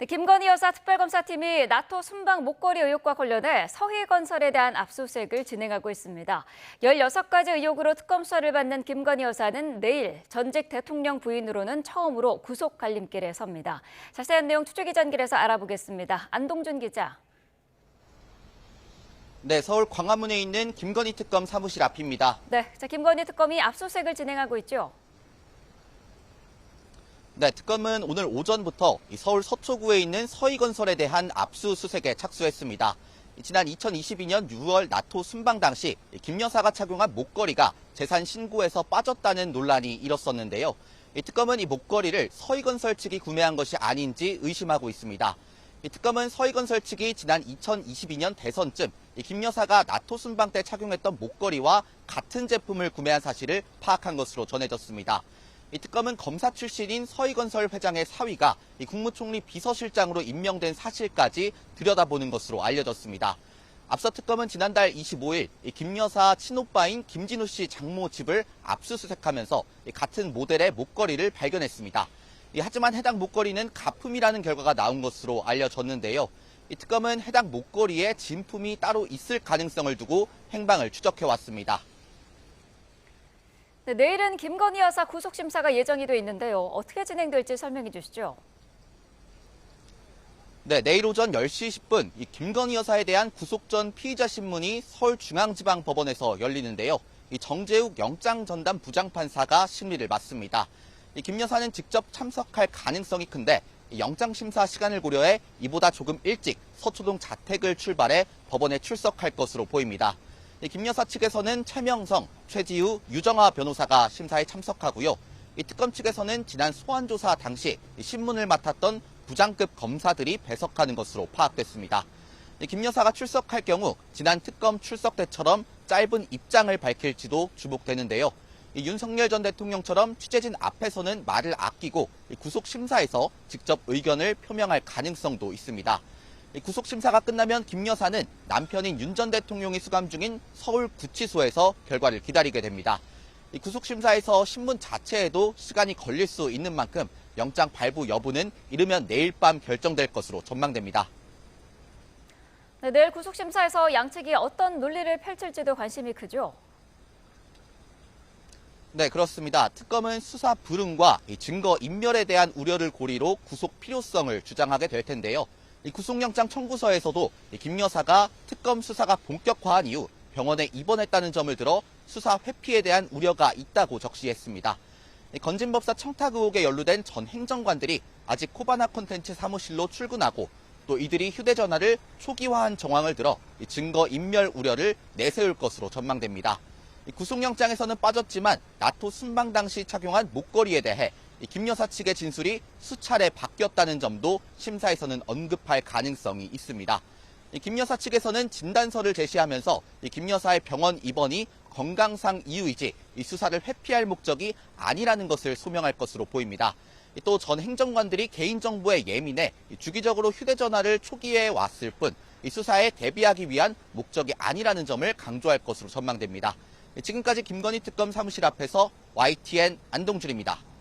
네, 김건희 여사 특별검사팀이 나토 순방 목걸이 의혹과 관련해 서희건설에 대한 압수수색을 진행하고 있습니다. 16가지 의혹으로 특검 수사를 받는 김건희 여사는 내일 전직 대통령 부인으로는 처음으로 구속 갈림길에 섭니다. 자세한 내용 취재기 전길에서 알아보겠습니다. 안동준 기자. 네, 서울 광화문에 있는 김건희 특검 사무실 앞입니다. 네, 김건희 특검이 압수수색을 진행하고 있죠. 네, 특검은 오늘 오전부터 서울 서초구에 있는 서희건설에 대한 압수수색에 착수했습니다. 지난 2022년 6월 나토 순방 당시 김 여사가 착용한 목걸이가 재산 신고에서 빠졌다는 논란이 일었었는데요. 특검은 이 목걸이를 서희건설 측이 구매한 것이 아닌지 의심하고 있습니다. 특검은 서희건설 측이 지난 2022년 대선쯤 김 여사가 나토 순방 때 착용했던 목걸이와 같은 제품을 구매한 사실을 파악한 것으로 전해졌습니다. 이 특검은 검사 출신인 서희건설 회장의 사위가 국무총리 비서실장으로 임명된 사실까지 들여다보는 것으로 알려졌습니다. 앞서 특검은 지난달 25일 김 여사 친오빠인 김진우 씨 장모 집을 압수수색하면서 같은 모델의 목걸이를 발견했습니다. 하지만 해당 목걸이는 가품이라는 결과가 나온 것으로 알려졌는데요. 이 특검은 해당 목걸이에 진품이 따로 있을 가능성을 두고 행방을 추적해왔습니다. 네, 내일은 김건희 여사 구속심사가 예정이 돼 있는데요. 어떻게 진행될지 설명해 주시죠. 네, 내일 오전 10시 10분 김건희 여사에 대한 구속 전 피의자 신문이 서울중앙지방법원에서 열리는데요. 정재욱 영장전담 부장판사가 심리를 맡습니다. 김 여사는 직접 참석할 가능성이 큰데 영장심사 시간을 고려해 이보다 조금 일찍 서초동 자택을 출발해 법원에 출석할 것으로 보입니다. 김 여사 측에서는 최명성, 최지우, 유정아 변호사가 심사에 참석하고요. 특검 측에서는 지난 소환조사 당시 신문을 맡았던 부장급 검사들이 배석하는 것으로 파악됐습니다. 김 여사가 출석할 경우 지난 특검 출석 때처럼 짧은 입장을 밝힐지도 주목되는데요. 윤석열 전 대통령처럼 취재진 앞에서는 말을 아끼고 구속심사에서 직접 의견을 표명할 가능성도 있습니다. 구속심사가 끝나면 김 여사는 남편인 윤 전 대통령이 수감 중인 서울구치소에서 결과를 기다리게 됩니다. 구속심사에서 신문 자체에도 시간이 걸릴 수 있는 만큼 영장 발부 여부는 이르면 내일 밤 결정될 것으로 전망됩니다. 네, 내일 구속심사에서 양측이 어떤 논리를 펼칠지도 관심이 크죠. 네, 그렇습니다. 특검은 수사 불응과 증거 인멸에 대한 우려를 고리로 구속 필요성을 주장하게 될 텐데요. 구속영장 청구서에서도 김 여사가 특검 수사가 본격화한 이후 병원에 입원했다는 점을 들어 수사 회피에 대한 우려가 있다고 적시했습니다. 건진법사 청탁 의혹에 연루된 전 행정관들이 아직 코바나 콘텐츠 사무실로 출근하고 또 이들이 휴대전화를 초기화한 정황을 들어 증거 인멸 우려를 내세울 것으로 전망됩니다. 구속영장에서는 빠졌지만 나토 순방 당시 착용한 목걸이에 대해 김 여사 측의 진술이 수차례 바뀌었다는 점도 심사에서는 언급할 가능성이 있습니다. 김 여사 측에서는 진단서를 제시하면서 김 여사의 병원 입원이 건강상 이유이지 수사를 회피할 목적이 아니라는 것을 소명할 것으로 보입니다. 또 전 행정관들이 개인정보에 예민해 주기적으로 휴대전화를 초기화해 왔을 뿐 수사에 대비하기 위한 목적이 아니라는 점을 강조할 것으로 전망됩니다. 지금까지 김건희 특검 사무실 앞에서 YTN 안동준입니다.